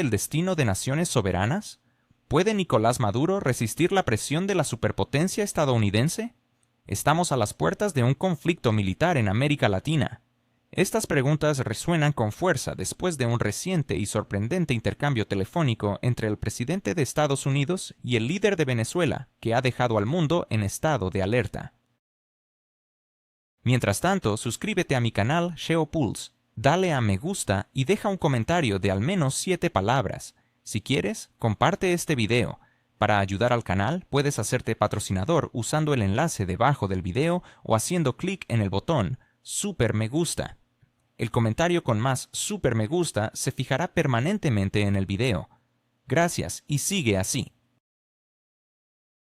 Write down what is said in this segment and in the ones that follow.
el destino de naciones soberanas? ¿Puede Nicolás Maduro resistir la presión de la superpotencia estadounidense? Estamos a las puertas de un conflicto militar en América Latina. Estas preguntas resuenan con fuerza después de un reciente y sorprendente intercambio telefónico entre el presidente de Estados Unidos y el líder de Venezuela, que ha dejado al mundo en estado de alerta. Mientras tanto, suscríbete a mi canal Geopulse, dale a me gusta y deja un comentario de al menos 7 palabras. Si quieres, comparte este video. Para ayudar al canal, puedes hacerte patrocinador usando el enlace debajo del video o haciendo clic en el botón Super Me Gusta. El comentario con más Super Me Gusta se fijará permanentemente en el video. Gracias y sigue así.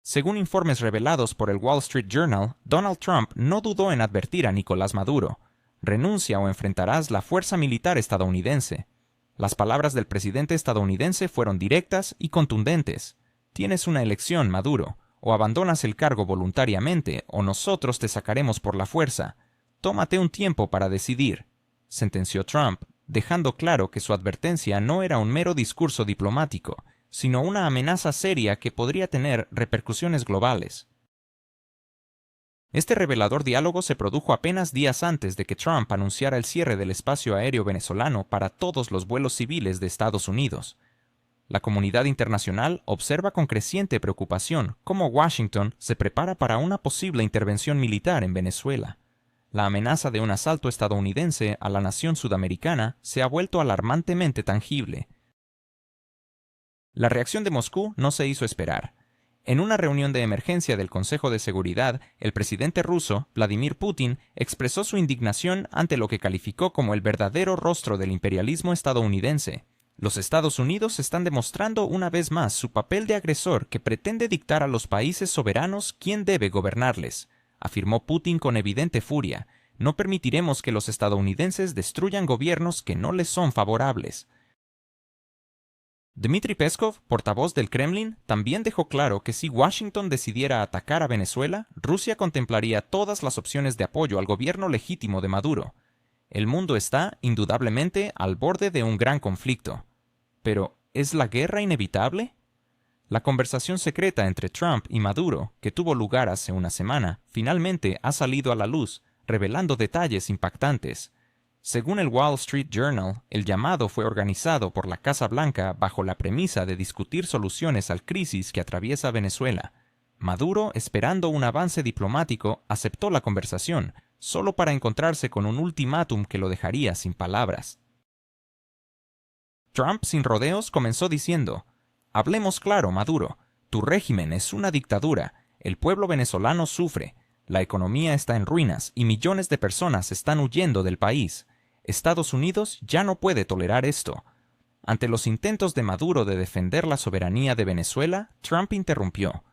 Según informes revelados por el Wall Street Journal, Donald Trump no dudó en advertir a Nicolás Maduro: renuncia o enfrentarás la fuerza militar estadounidense. Las palabras del presidente estadounidense fueron directas y contundentes. Tienes una elección, Maduro. O abandonas el cargo voluntariamente, o nosotros te sacaremos por la fuerza. Tómate un tiempo para decidir, sentenció Trump, dejando claro que su advertencia no era un mero discurso diplomático, sino una amenaza seria que podría tener repercusiones globales. Este revelador diálogo se produjo apenas días antes de que Trump anunciara el cierre del espacio aéreo venezolano para todos los vuelos civiles de Estados Unidos. La comunidad internacional observa con creciente preocupación cómo Washington se prepara para una posible intervención militar en Venezuela. La amenaza de un asalto estadounidense a la nación sudamericana se ha vuelto alarmantemente tangible. La reacción de Moscú no se hizo esperar. En una reunión de emergencia del Consejo de Seguridad, el presidente ruso, Vladimir Putin, expresó su indignación ante lo que calificó como el verdadero rostro del imperialismo estadounidense. Los Estados Unidos están demostrando una vez más su papel de agresor que pretende dictar a los países soberanos quién debe gobernarles, afirmó Putin con evidente furia. No permitiremos que los estadounidenses destruyan gobiernos que no les son favorables. Dmitry Peskov, portavoz del Kremlin, también dejó claro que si Washington decidiera atacar a Venezuela, Rusia contemplaría todas las opciones de apoyo al gobierno legítimo de Maduro. El mundo está, indudablemente, al borde de un gran conflicto. Pero, ¿es la guerra inevitable? La conversación secreta entre Trump y Maduro, que tuvo lugar hace una semana, finalmente ha salido a la luz, revelando detalles impactantes. Según el Wall Street Journal, el llamado fue organizado por la Casa Blanca bajo la premisa de discutir soluciones al crisis que atraviesa Venezuela. Maduro, esperando un avance diplomático, aceptó la conversación, solo para encontrarse con un ultimátum que lo dejaría sin palabras. Trump, sin rodeos, comenzó diciendo: «Hablemos claro, Maduro. Tu régimen es una dictadura. El pueblo venezolano sufre. La economía está en ruinas y millones de personas están huyendo del país. Estados Unidos ya no puede tolerar esto». Ante los intentos de Maduro de defender la soberanía de Venezuela, Trump interrumpió: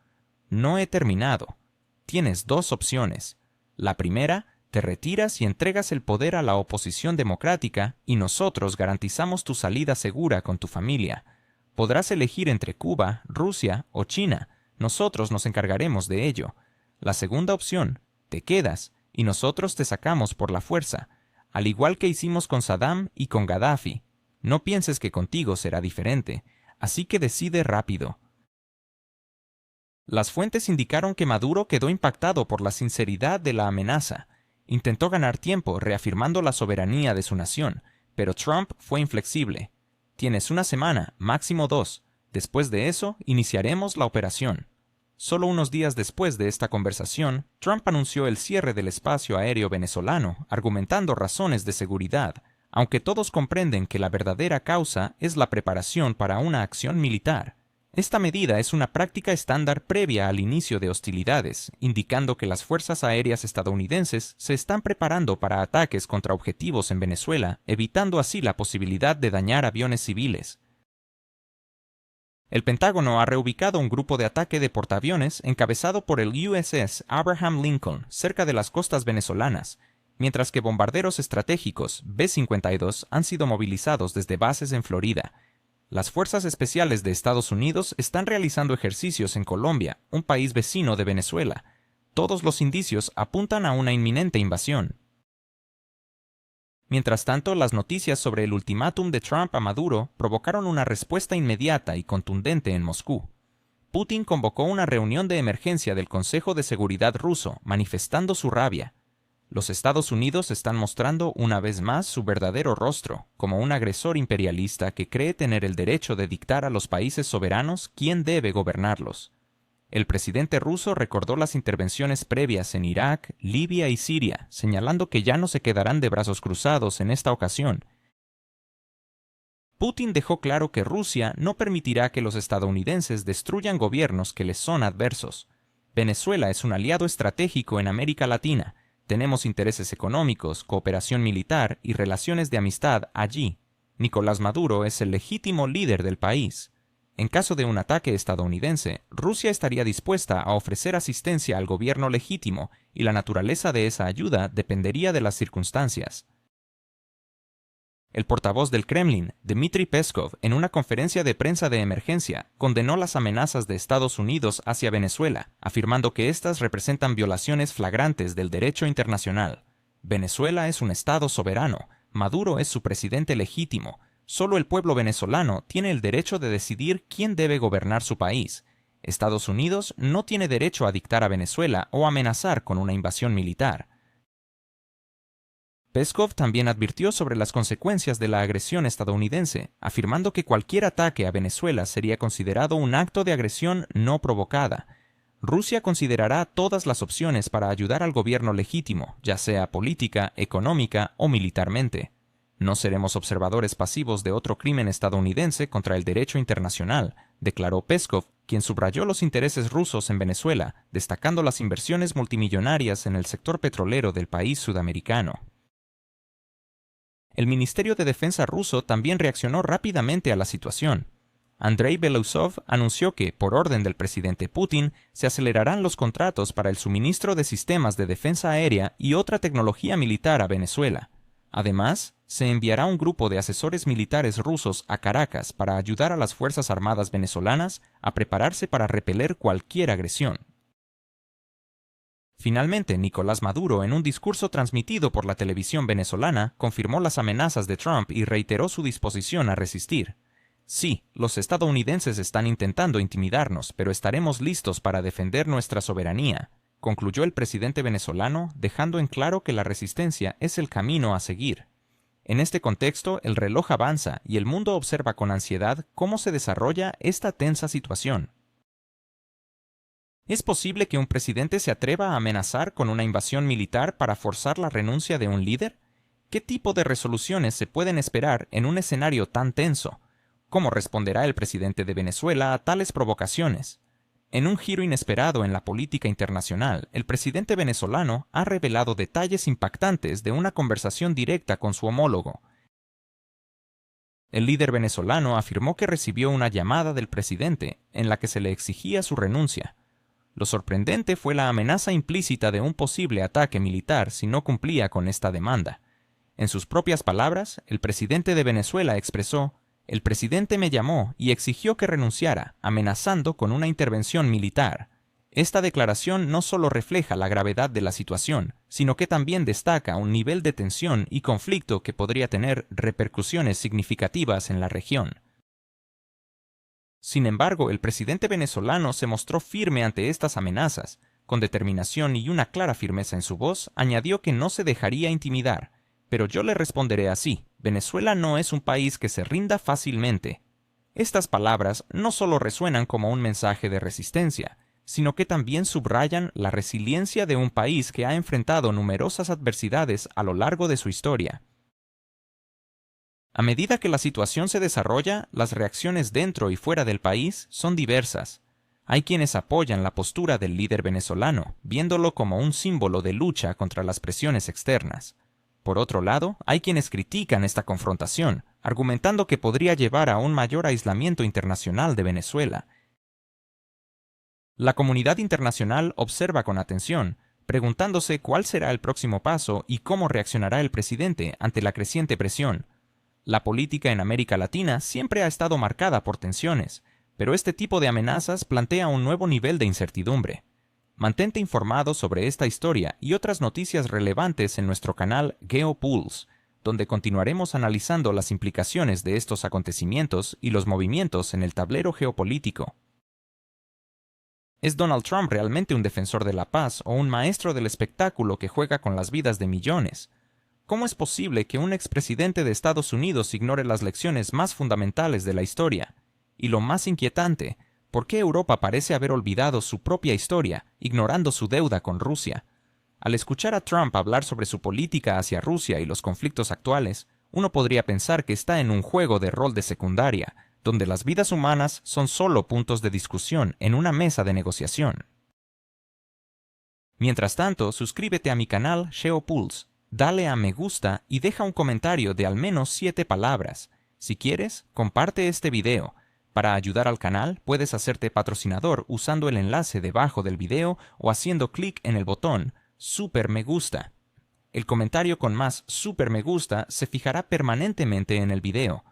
«No he terminado. Tienes 2 opciones. La primera, te retiras y entregas el poder a la oposición democrática y nosotros garantizamos tu salida segura con tu familia. Podrás elegir entre Cuba, Rusia o China. Nosotros nos encargaremos de ello. La segunda opción, te quedas y nosotros te sacamos por la fuerza, al igual que hicimos con Saddam y con Gaddafi. No pienses que contigo será diferente, así que decide rápido». Las fuentes indicaron que Maduro quedó impactado por la sinceridad de la amenaza. Intentó ganar tiempo reafirmando la soberanía de su nación, pero Trump fue inflexible. «Tienes una semana, máximo 2. Después de eso, iniciaremos la operación». Solo unos días después de esta conversación, Trump anunció el cierre del espacio aéreo venezolano, argumentando razones de seguridad, aunque todos comprenden que la verdadera causa es la preparación para una acción militar. Esta medida es una práctica estándar previa al inicio de hostilidades, indicando que las fuerzas aéreas estadounidenses se están preparando para ataques contra objetivos en Venezuela, evitando así la posibilidad de dañar aviones civiles. El Pentágono ha reubicado un grupo de ataque de portaaviones encabezado por el USS Abraham Lincoln cerca de las costas venezolanas, mientras que bombarderos estratégicos B-52 han sido movilizados desde bases en Florida. Las fuerzas especiales de Estados Unidos están realizando ejercicios en Colombia, un país vecino de Venezuela. Todos los indicios apuntan a una inminente invasión. Mientras tanto, las noticias sobre el ultimátum de Trump a Maduro provocaron una respuesta inmediata y contundente en Moscú. Putin convocó una reunión de emergencia del Consejo de Seguridad ruso, manifestando su rabia. Los Estados Unidos están mostrando una vez más su verdadero rostro, como un agresor imperialista que cree tener el derecho de dictar a los países soberanos quién debe gobernarlos. El presidente ruso recordó las intervenciones previas en Irak, Libia y Siria, señalando que ya no se quedarán de brazos cruzados en esta ocasión. Putin dejó claro que Rusia no permitirá que los estadounidenses destruyan gobiernos que les son adversos. Venezuela es un aliado estratégico en América Latina. Tenemos intereses económicos, cooperación militar y relaciones de amistad allí. Nicolás Maduro es el legítimo líder del país. En caso de un ataque estadounidense, Rusia estaría dispuesta a ofrecer asistencia al gobierno legítimo y la naturaleza de esa ayuda dependería de las circunstancias. El portavoz del Kremlin, Dmitry Peskov, en una conferencia de prensa de emergencia, condenó las amenazas de Estados Unidos hacia Venezuela, afirmando que éstas representan violaciones flagrantes del derecho internacional. Venezuela es un Estado soberano, Maduro es su presidente legítimo, solo el pueblo venezolano tiene el derecho de decidir quién debe gobernar su país. Estados Unidos no tiene derecho a dictar a Venezuela o amenazar con una invasión militar. Peskov también advirtió sobre las consecuencias de la agresión estadounidense, afirmando que cualquier ataque a Venezuela sería considerado un acto de agresión no provocada. Rusia considerará todas las opciones para ayudar al gobierno legítimo, ya sea política, económica o militarmente. No seremos observadores pasivos de otro crimen estadounidense contra el derecho internacional, declaró Peskov, quien subrayó los intereses rusos en Venezuela, destacando las inversiones multimillonarias en el sector petrolero del país sudamericano. El Ministerio de Defensa ruso también reaccionó rápidamente a la situación. Andrei Belousov anunció que, por orden del presidente Putin, se acelerarán los contratos para el suministro de sistemas de defensa aérea y otra tecnología militar a Venezuela. Además, se enviará un grupo de asesores militares rusos a Caracas para ayudar a las Fuerzas Armadas venezolanas a prepararse para repeler cualquier agresión. Finalmente, Nicolás Maduro, en un discurso transmitido por la televisión venezolana, confirmó las amenazas de Trump y reiteró su disposición a resistir. Sí, los estadounidenses están intentando intimidarnos, pero estaremos listos para defender nuestra soberanía, concluyó el presidente venezolano, dejando en claro que la resistencia es el camino a seguir. En este contexto, el reloj avanza y el mundo observa con ansiedad cómo se desarrolla esta tensa situación. ¿Es posible que un presidente se atreva a amenazar con una invasión militar para forzar la renuncia de un líder? ¿Qué tipo de resoluciones se pueden esperar en un escenario tan tenso? ¿Cómo responderá el presidente de Venezuela a tales provocaciones? En un giro inesperado en la política internacional, el presidente venezolano ha revelado detalles impactantes de una conversación directa con su homólogo. El líder venezolano afirmó que recibió una llamada del presidente en la que se le exigía su renuncia. Lo sorprendente fue la amenaza implícita de un posible ataque militar si no cumplía con esta demanda. En sus propias palabras, el presidente de Venezuela expresó: «El presidente me llamó y exigió que renunciara, amenazando con una intervención militar». Esta declaración no solo refleja la gravedad de la situación, sino que también destaca un nivel de tensión y conflicto que podría tener repercusiones significativas en la región. Sin embargo, el presidente venezolano se mostró firme ante estas amenazas. Con determinación y una clara firmeza en su voz, añadió que no se dejaría intimidar. «Pero yo le responderé así: Venezuela no es un país que se rinda fácilmente». Estas palabras no solo resuenan como un mensaje de resistencia, sino que también subrayan la resiliencia de un país que ha enfrentado numerosas adversidades a lo largo de su historia. A medida que la situación se desarrolla, las reacciones dentro y fuera del país son diversas. Hay quienes apoyan la postura del líder venezolano, viéndolo como un símbolo de lucha contra las presiones externas. Por otro lado, hay quienes critican esta confrontación, argumentando que podría llevar a un mayor aislamiento internacional de Venezuela. La comunidad internacional observa con atención, preguntándose cuál será el próximo paso y cómo reaccionará el presidente ante la creciente presión. La política en América Latina siempre ha estado marcada por tensiones, pero este tipo de amenazas plantea un nuevo nivel de incertidumbre. Mantente informado sobre esta historia y otras noticias relevantes en nuestro canal GeoPulse. donde continuaremos analizando las implicaciones de estos acontecimientos y los movimientos en el tablero geopolítico. ¿Es Donald Trump realmente un defensor de la paz o un maestro del espectáculo que juega con las vidas de millones? ¿Cómo es posible que un expresidente de Estados Unidos ignore las lecciones más fundamentales de la historia? Y lo más inquietante, ¿por qué Europa parece haber olvidado su propia historia, ignorando su deuda con Rusia? Al escuchar a Trump hablar sobre su política hacia Rusia y los conflictos actuales, uno podría pensar que está en un juego de rol de secundaria, donde las vidas humanas son solo puntos de discusión en una mesa de negociación. Mientras tanto, suscríbete a mi canal SheoPulse, dale a me gusta y deja un comentario de al menos 7 palabras. Si quieres, comparte este video. Para ayudar al canal, puedes hacerte patrocinador usando el enlace debajo del video o haciendo clic en el botón Super Me Gusta. El comentario con más Super Me Gusta se fijará permanentemente en el video.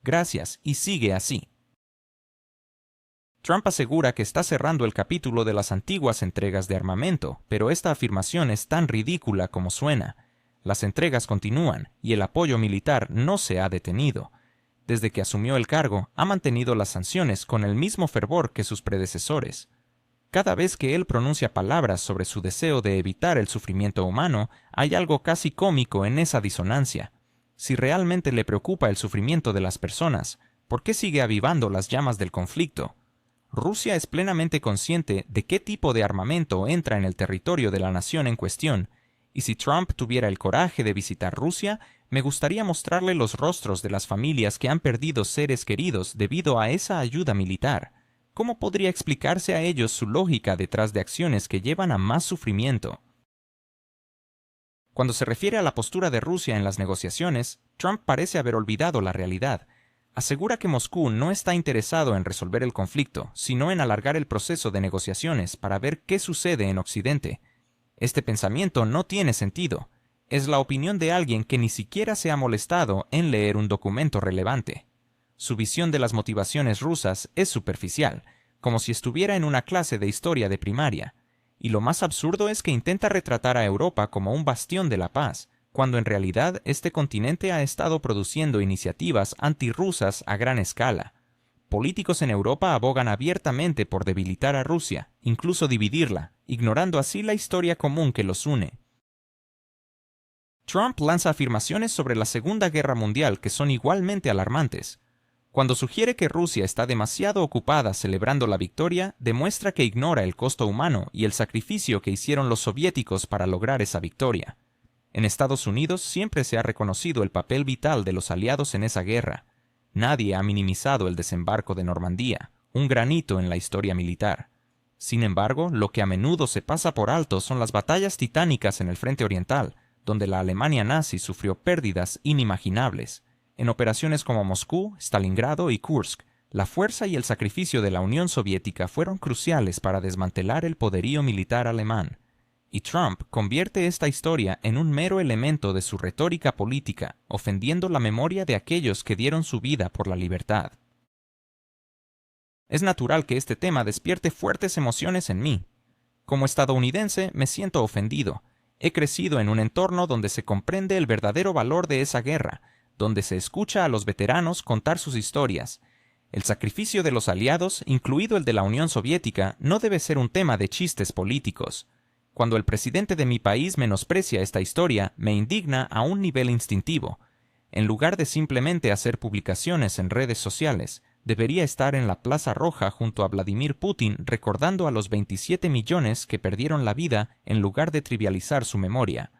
Gracias y sigue así. Trump asegura que está cerrando el capítulo de las antiguas entregas de armamento, pero esta afirmación es tan ridícula como suena. Las entregas continúan y el apoyo militar no se ha detenido. Desde que asumió el cargo, ha mantenido las sanciones con el mismo fervor que sus predecesores. Cada vez que él pronuncia palabras sobre su deseo de evitar el sufrimiento humano, hay algo casi cómico en esa disonancia. Si realmente le preocupa el sufrimiento de las personas, ¿por qué sigue avivando las llamas del conflicto? Rusia es plenamente consciente de qué tipo de armamento entra en el territorio de la nación en cuestión, y si Trump tuviera el coraje de visitar Rusia, me gustaría mostrarle los rostros de las familias que han perdido seres queridos debido a esa ayuda militar. ¿Cómo podría explicarse a ellos su lógica detrás de acciones que llevan a más sufrimiento? Cuando se refiere a la postura de Rusia en las negociaciones, Trump parece haber olvidado la realidad. Asegura que Moscú no está interesado en resolver el conflicto, sino en alargar el proceso de negociaciones para ver qué sucede en Occidente. Este pensamiento no tiene sentido. Es la opinión de alguien que ni siquiera se ha molestado en leer un documento relevante. Su visión de las motivaciones rusas es superficial, como si estuviera en una clase de historia de primaria. Y lo más absurdo es que intenta retratar a Europa como un bastión de la paz, cuando en realidad este continente ha estado produciendo iniciativas antirrusas a gran escala. Políticos en Europa abogan abiertamente por debilitar a Rusia, incluso dividirla, ignorando así la historia común que los une. Trump lanza afirmaciones sobre la Segunda Guerra Mundial que son igualmente alarmantes. Cuando sugiere que Rusia está demasiado ocupada celebrando la victoria, demuestra que ignora el costo humano y el sacrificio que hicieron los soviéticos para lograr esa victoria. En Estados Unidos siempre se ha reconocido el papel vital de los aliados en esa guerra. Nadie ha minimizado el desembarco de Normandía, un granito en la historia militar. Sin embargo, lo que a menudo se pasa por alto son las batallas titánicas en el frente oriental, donde la Alemania nazi sufrió pérdidas inimaginables. En operaciones como Moscú, Stalingrado y Kursk, la fuerza y el sacrificio de la Unión Soviética fueron cruciales para desmantelar el poderío militar alemán. Y Trump convierte esta historia en un mero elemento de su retórica política, ofendiendo la memoria de aquellos que dieron su vida por la libertad. Es natural que este tema despierte fuertes emociones en mí. Como estadounidense, me siento ofendido. He crecido en un entorno donde se comprende el verdadero valor de esa guerra, donde se escucha a los veteranos contar sus historias. El sacrificio de los aliados, incluido el de la Unión Soviética, no debe ser un tema de chistes políticos. Cuando el presidente de mi país menosprecia esta historia, me indigna a un nivel instintivo. En lugar de simplemente hacer publicaciones en redes sociales, debería estar en la Plaza Roja junto a Vladimir Putin recordando a los 27 millones que perdieron la vida en lugar de trivializar su memoria.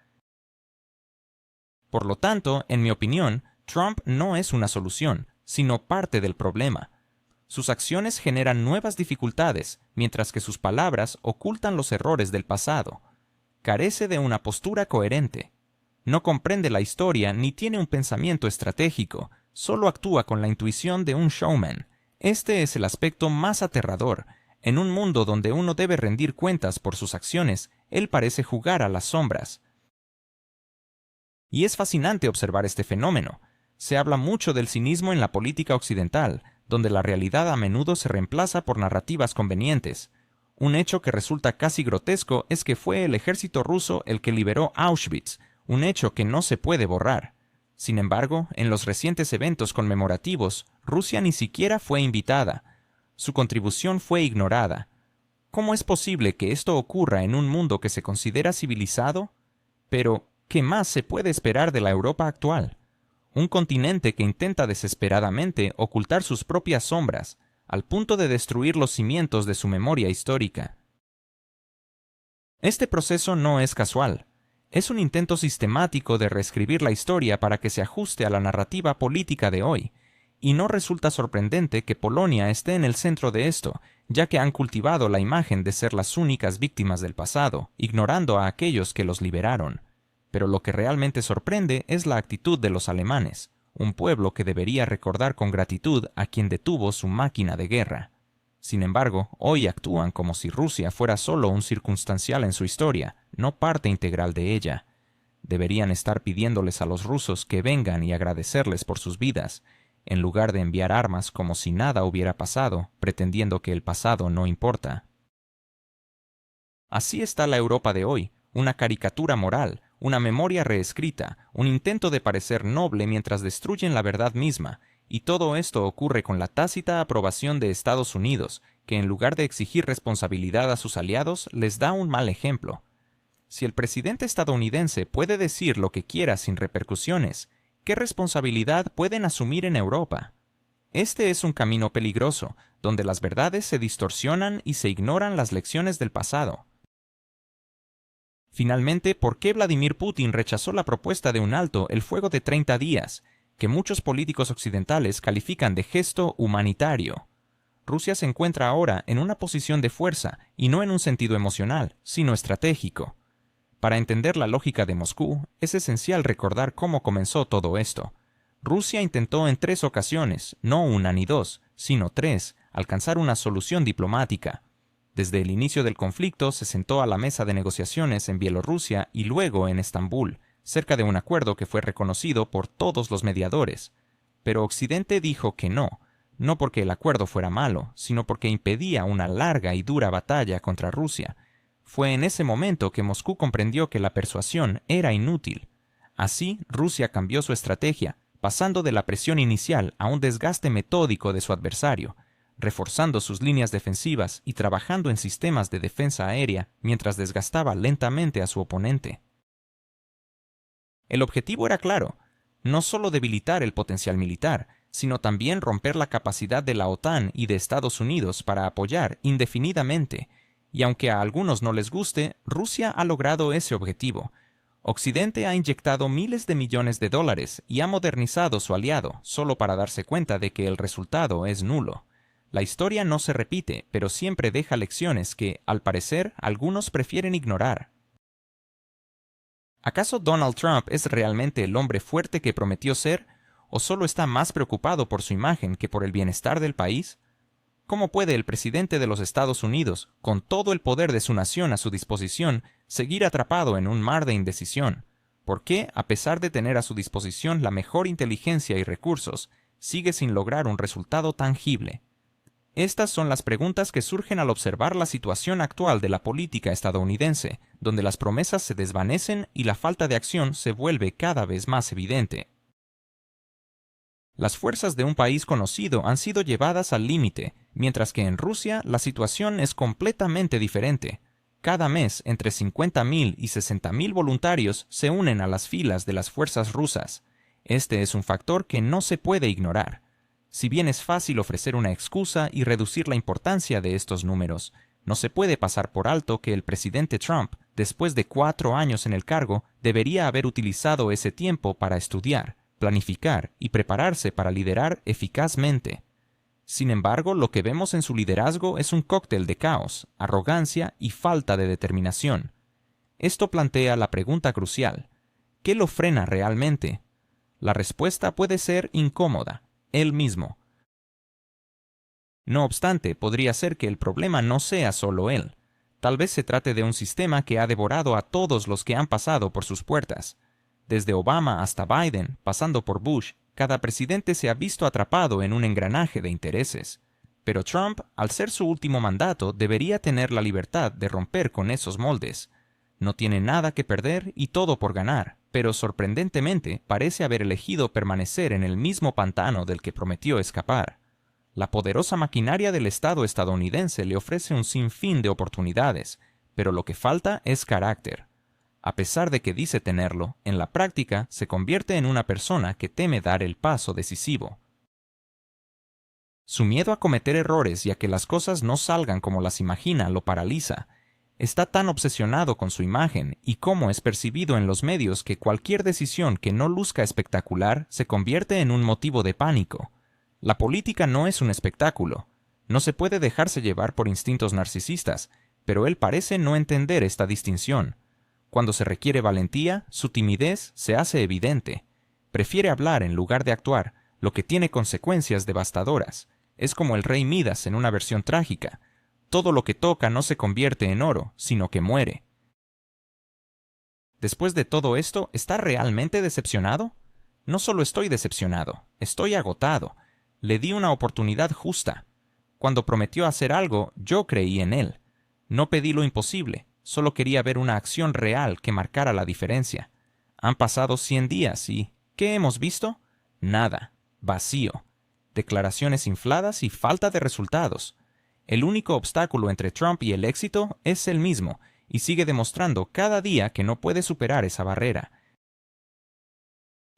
Por lo tanto, en mi opinión, Trump no es una solución, sino parte del problema. Sus acciones generan nuevas dificultades, mientras que sus palabras ocultan los errores del pasado. Carece de una postura coherente. No comprende la historia ni tiene un pensamiento estratégico, solo actúa con la intuición de un showman. Este es el aspecto más aterrador. En un mundo donde uno debe rendir cuentas por sus acciones, él parece jugar a las sombras. Y es fascinante observar este fenómeno. Se habla mucho del cinismo en la política occidental, donde la realidad a menudo se reemplaza por narrativas convenientes. Un hecho que resulta casi grotesco es que fue el ejército ruso el que liberó Auschwitz, un hecho que no se puede borrar. Sin embargo, en los recientes eventos conmemorativos, Rusia ni siquiera fue invitada. Su contribución fue ignorada. ¿Cómo es posible que esto ocurra en un mundo que se considera civilizado? Pero, ¿qué más se puede esperar de la Europa actual? Un continente que intenta desesperadamente ocultar sus propias sombras, al punto de destruir los cimientos de su memoria histórica. Este proceso no es casual. Es un intento sistemático de reescribir la historia para que se ajuste a la narrativa política de hoy, y no resulta sorprendente que Polonia esté en el centro de esto, ya que han cultivado la imagen de ser las únicas víctimas del pasado, ignorando a aquellos que los liberaron. Pero lo que realmente sorprende es la actitud de los alemanes, un pueblo que debería recordar con gratitud a quien detuvo su máquina de guerra. Sin embargo, hoy actúan como si Rusia fuera solo un circunstancial en su historia, no parte integral de ella. Deberían estar pidiéndoles a los rusos que vengan y agradecerles por sus vidas, en lugar de enviar armas como si nada hubiera pasado, pretendiendo que el pasado no importa. Así está la Europa de hoy, una caricatura moral, una memoria reescrita, un intento de parecer noble mientras destruyen la verdad misma, y todo esto ocurre con la tácita aprobación de Estados Unidos, que en lugar de exigir responsabilidad a sus aliados, les da un mal ejemplo. Si el presidente estadounidense puede decir lo que quiera sin repercusiones, ¿qué responsabilidad pueden asumir en Europa? Este es un camino peligroso, donde las verdades se distorsionan y se ignoran las lecciones del pasado. Finalmente, ¿por qué Vladimir Putin rechazó la propuesta de un alto el fuego de 30 días, que muchos políticos occidentales califican de gesto humanitario? Rusia se encuentra ahora en una posición de fuerza, y no en un sentido emocional, sino estratégico. Para entender la lógica de Moscú, es esencial recordar cómo comenzó todo esto. Rusia intentó en 3 ocasiones, no una ni dos, sino 3, alcanzar una solución diplomática. Desde el inicio del conflicto se sentó a la mesa de negociaciones en Bielorrusia y luego en Estambul, cerca de un acuerdo que fue reconocido por todos los mediadores. Pero Occidente dijo que no, no porque el acuerdo fuera malo, sino porque impedía una larga y dura batalla contra Rusia. Fue en ese momento que Moscú comprendió que la persuasión era inútil. Así, Rusia cambió su estrategia, pasando de la presión inicial a un desgaste metódico de su adversario, reforzando sus líneas defensivas y trabajando en sistemas de defensa aérea mientras desgastaba lentamente a su oponente. El objetivo era claro, no solo debilitar el potencial militar, sino también romper la capacidad de la OTAN y de Estados Unidos para apoyar indefinidamente, y aunque a algunos no les guste, Rusia ha logrado ese objetivo. Occidente ha inyectado miles de millones de dólares y ha modernizado su aliado solo para darse cuenta de que el resultado es nulo. La historia no se repite, pero siempre deja lecciones que, al parecer, algunos prefieren ignorar. ¿Acaso Donald Trump es realmente el hombre fuerte que prometió ser, o solo está más preocupado por su imagen que por el bienestar del país? ¿Cómo puede el presidente de los Estados Unidos, con todo el poder de su nación a su disposición, seguir atrapado en un mar de indecisión? ¿Por qué, a pesar de tener a su disposición la mejor inteligencia y recursos, sigue sin lograr un resultado tangible? Estas son las preguntas que surgen al observar la situación actual de la política estadounidense, donde las promesas se desvanecen y la falta de acción se vuelve cada vez más evidente. Las fuerzas de un país conocido han sido llevadas al límite, mientras que en Rusia la situación es completamente diferente. Cada mes, entre 50.000 y 60.000 voluntarios se unen a las filas de las fuerzas rusas. Este es un factor que no se puede ignorar. Si bien es fácil ofrecer una excusa y reducir la importancia de estos números, no se puede pasar por alto que el presidente Trump, después de 4 años en el cargo, debería haber utilizado ese tiempo para estudiar, planificar y prepararse para liderar eficazmente. Sin embargo, lo que vemos en su liderazgo es un cóctel de caos, arrogancia y falta de determinación. Esto plantea la pregunta crucial: ¿qué lo frena realmente? La respuesta puede ser incómoda: él mismo. No obstante, podría ser que el problema no sea solo él. Tal vez se trate de un sistema que ha devorado a todos los que han pasado por sus puertas. Desde Obama hasta Biden, pasando por Bush, cada presidente se ha visto atrapado en un engranaje de intereses. Pero Trump, al ser su último mandato, debería tener la libertad de romper con esos moldes. No tiene nada que perder y todo por ganar. pero sorprendentemente parece haber elegido permanecer en el mismo pantano del que prometió escapar. La poderosa maquinaria del Estado estadounidense le ofrece un sinfín de oportunidades, pero lo que falta es carácter. A pesar de que dice tenerlo, en la práctica se convierte en una persona que teme dar el paso decisivo. Su miedo a cometer errores y a que las cosas no salgan como las imagina lo paraliza. Está tan obsesionado con su imagen y cómo es percibido en los medios que cualquier decisión que no luzca espectacular se convierte en un motivo de pánico. La política no es un espectáculo. No se puede dejarse llevar por instintos narcisistas, pero él parece no entender esta distinción. Cuando se requiere valentía, su timidez se hace evidente. Prefiere hablar en lugar de actuar, lo que tiene consecuencias devastadoras. Es como el rey Midas en una versión trágica. Todo lo que toca no se convierte en oro, sino que muere. Después de todo esto, ¿está realmente decepcionado? No solo estoy decepcionado, estoy agotado. Le di una oportunidad justa. Cuando prometió hacer algo, yo creí en él. No pedí lo imposible, solo quería ver una acción real que marcara la diferencia. Han pasado 100 días y ¿qué hemos visto? Nada. Vacío. Declaraciones infladas y falta de resultados. El único obstáculo entre Trump y el éxito es él mismo, y sigue demostrando cada día que no puede superar esa barrera.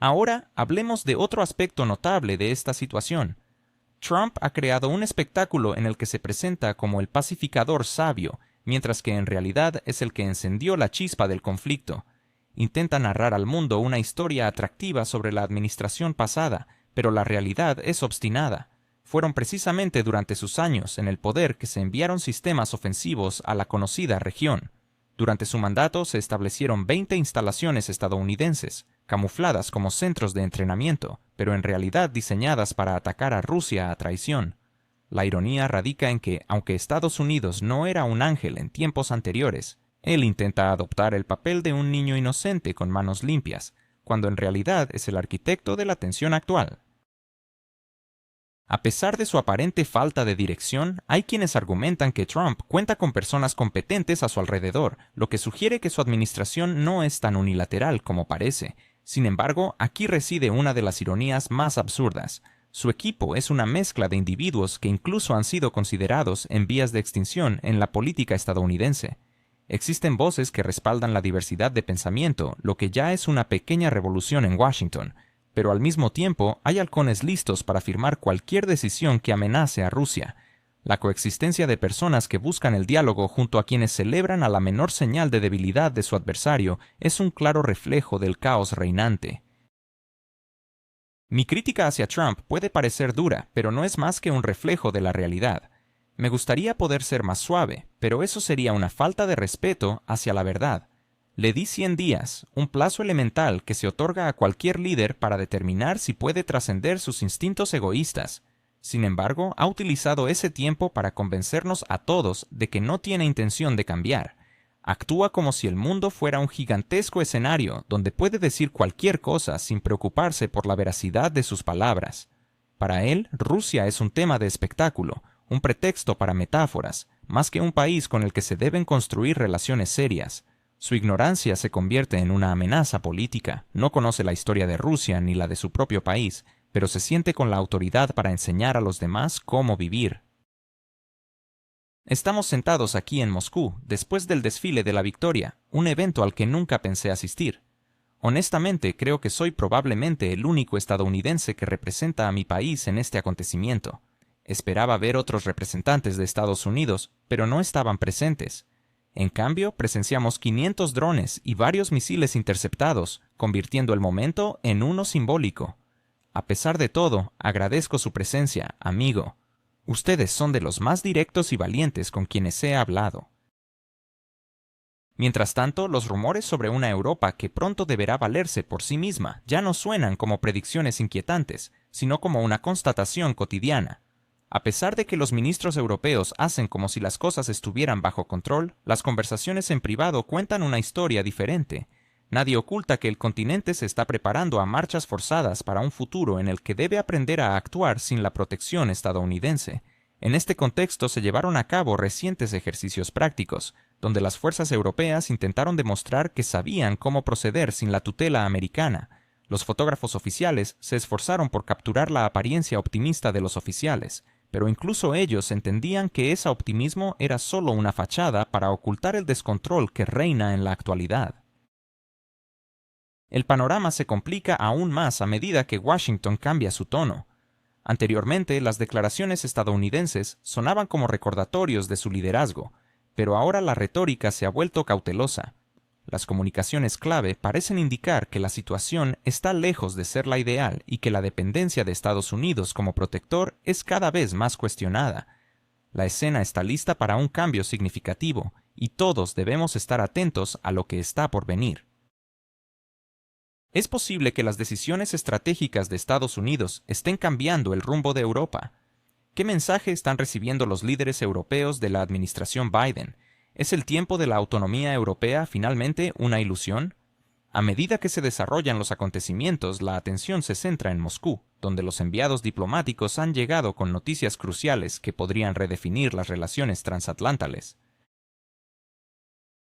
Ahora hablemos de otro aspecto notable de esta situación. Trump ha creado un espectáculo en el que se presenta como el pacificador sabio, mientras que en realidad es el que encendió la chispa del conflicto. Intenta narrar al mundo una historia atractiva sobre la administración pasada, pero la realidad es obstinada. Fueron precisamente durante sus años en el poder que se enviaron sistemas ofensivos a la conocida región. Durante su mandato se establecieron 20 instalaciones estadounidenses, camufladas como centros de entrenamiento, pero en realidad diseñadas para atacar a Rusia a traición. La ironía radica en que, aunque Estados Unidos no era un ángel en tiempos anteriores, él intenta adoptar el papel de un niño inocente con manos limpias, cuando en realidad es el arquitecto de la tensión actual. A pesar de su aparente falta de dirección, hay quienes argumentan que Trump cuenta con personas competentes a su alrededor, lo que sugiere que su administración no es tan unilateral como parece. Sin embargo, aquí reside una de las ironías más absurdas. Su equipo es una mezcla de individuos que incluso han sido considerados en vías de extinción en la política estadounidense. Existen voces que respaldan la diversidad de pensamiento, lo que ya es una pequeña revolución en Washington. Pero al mismo tiempo hay halcones listos para firmar cualquier decisión que amenace a Rusia. La coexistencia de personas que buscan el diálogo junto a quienes celebran a la menor señal de debilidad de su adversario es un claro reflejo del caos reinante. Mi crítica hacia Trump puede parecer dura, pero no es más que un reflejo de la realidad. Me gustaría poder ser más suave, pero eso sería una falta de respeto hacia la verdad. Le di 100 días, un plazo elemental que se otorga a cualquier líder para determinar si puede trascender sus instintos egoístas. Sin embargo, ha utilizado ese tiempo para convencernos a todos de que no tiene intención de cambiar. Actúa como si el mundo fuera un gigantesco escenario donde puede decir cualquier cosa sin preocuparse por la veracidad de sus palabras. Para él, Rusia es un tema de espectáculo, un pretexto para metáforas, más que un país con el que se deben construir relaciones serias. Su ignorancia se convierte en una amenaza política. No conoce la historia de Rusia ni la de su propio país, pero se siente con la autoridad para enseñar a los demás cómo vivir. Estamos sentados aquí en Moscú, después del desfile de la Victoria, un evento al que nunca pensé asistir. Honestamente, creo que soy probablemente el único estadounidense que representa a mi país en este acontecimiento. Esperaba ver otros representantes de Estados Unidos, pero no estaban presentes. En cambio, presenciamos 500 drones y varios misiles interceptados, convirtiendo el momento en uno simbólico. A pesar de todo, agradezco su presencia, amigo. Ustedes son de los más directos y valientes con quienes he hablado. Mientras tanto, los rumores sobre una Europa que pronto deberá valerse por sí misma ya no suenan como predicciones inquietantes, sino como una constatación cotidiana. A pesar de que los ministros europeos hacen como si las cosas estuvieran bajo control, las conversaciones en privado cuentan una historia diferente. Nadie oculta que el continente se está preparando a marchas forzadas para un futuro en el que debe aprender a actuar sin la protección estadounidense. En este contexto se llevaron a cabo recientes ejercicios prácticos, donde las fuerzas europeas intentaron demostrar que sabían cómo proceder sin la tutela americana. Los fotógrafos oficiales se esforzaron por capturar la apariencia optimista de los oficiales, pero incluso ellos entendían que ese optimismo era solo una fachada para ocultar el descontrol que reina en la actualidad. El panorama se complica aún más a medida que Washington cambia su tono. Anteriormente, las declaraciones estadounidenses sonaban como recordatorios de su liderazgo, pero ahora la retórica se ha vuelto cautelosa. Las comunicaciones clave parecen indicar que la situación está lejos de ser la ideal y que la dependencia de Estados Unidos como protector es cada vez más cuestionada. La escena está lista para un cambio significativo y todos debemos estar atentos a lo que está por venir. Es posible que las decisiones estratégicas de Estados Unidos estén cambiando el rumbo de Europa. ¿Qué mensaje están recibiendo los líderes europeos de la administración Biden? ¿Es el tiempo de la autonomía europea finalmente una ilusión? A medida que se desarrollan los acontecimientos, la atención se centra en Moscú, donde los enviados diplomáticos han llegado con noticias cruciales que podrían redefinir las relaciones transatlánticas.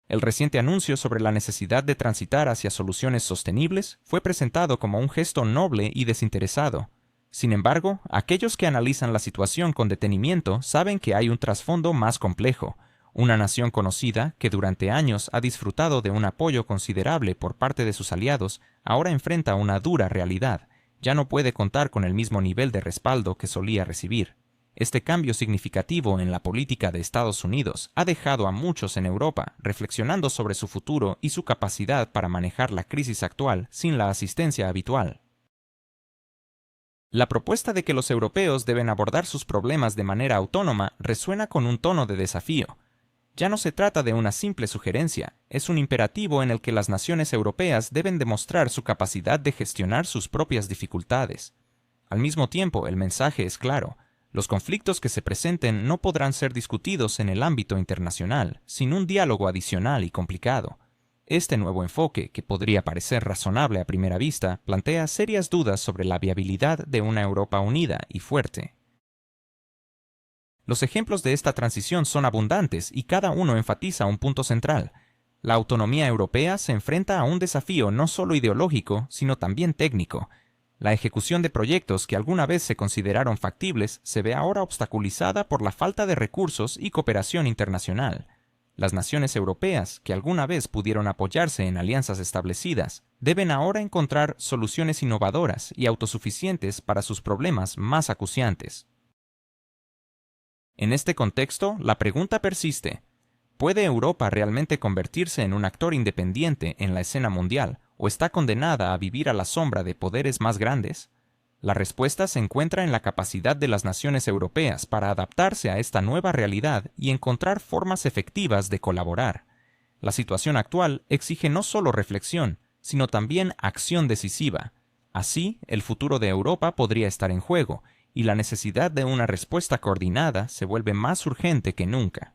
El reciente anuncio sobre la necesidad de transitar hacia soluciones sostenibles fue presentado como un gesto noble y desinteresado. Sin embargo, aquellos que analizan la situación con detenimiento saben que hay un trasfondo más complejo. Una nación conocida, que durante años ha disfrutado de un apoyo considerable por parte de sus aliados, ahora enfrenta una dura realidad. Ya no puede contar con el mismo nivel de respaldo que solía recibir. Este cambio significativo en la política de Estados Unidos ha dejado a muchos en Europa reflexionando sobre su futuro y su capacidad para manejar la crisis actual sin la asistencia habitual. La propuesta de que los europeos deben abordar sus problemas de manera autónoma resuena con un tono de desafío. Ya no se trata de una simple sugerencia, es un imperativo en el que las naciones europeas deben demostrar su capacidad de gestionar sus propias dificultades. Al mismo tiempo, el mensaje es claro. Los conflictos que se presenten no podrán ser discutidos en el ámbito internacional, sin un diálogo adicional y complicado. Este nuevo enfoque, que podría parecer razonable a primera vista, plantea serias dudas sobre la viabilidad de una Europa unida y fuerte. Los ejemplos de esta transición son abundantes y cada uno enfatiza un punto central. La autonomía europea se enfrenta a un desafío no solo ideológico, sino también técnico. La ejecución de proyectos que alguna vez se consideraron factibles se ve ahora obstaculizada por la falta de recursos y cooperación internacional. Las naciones europeas, que alguna vez pudieron apoyarse en alianzas establecidas, deben ahora encontrar soluciones innovadoras y autosuficientes para sus problemas más acuciantes. En este contexto, la pregunta persiste: ¿puede Europa realmente convertirse en un actor independiente en la escena mundial, o está condenada a vivir a la sombra de poderes más grandes? La respuesta se encuentra en la capacidad de las naciones europeas para adaptarse a esta nueva realidad y encontrar formas efectivas de colaborar. La situación actual exige no solo reflexión, sino también acción decisiva. Así, el futuro de Europa podría estar en juego, y la necesidad de una respuesta coordinada se vuelve más urgente que nunca.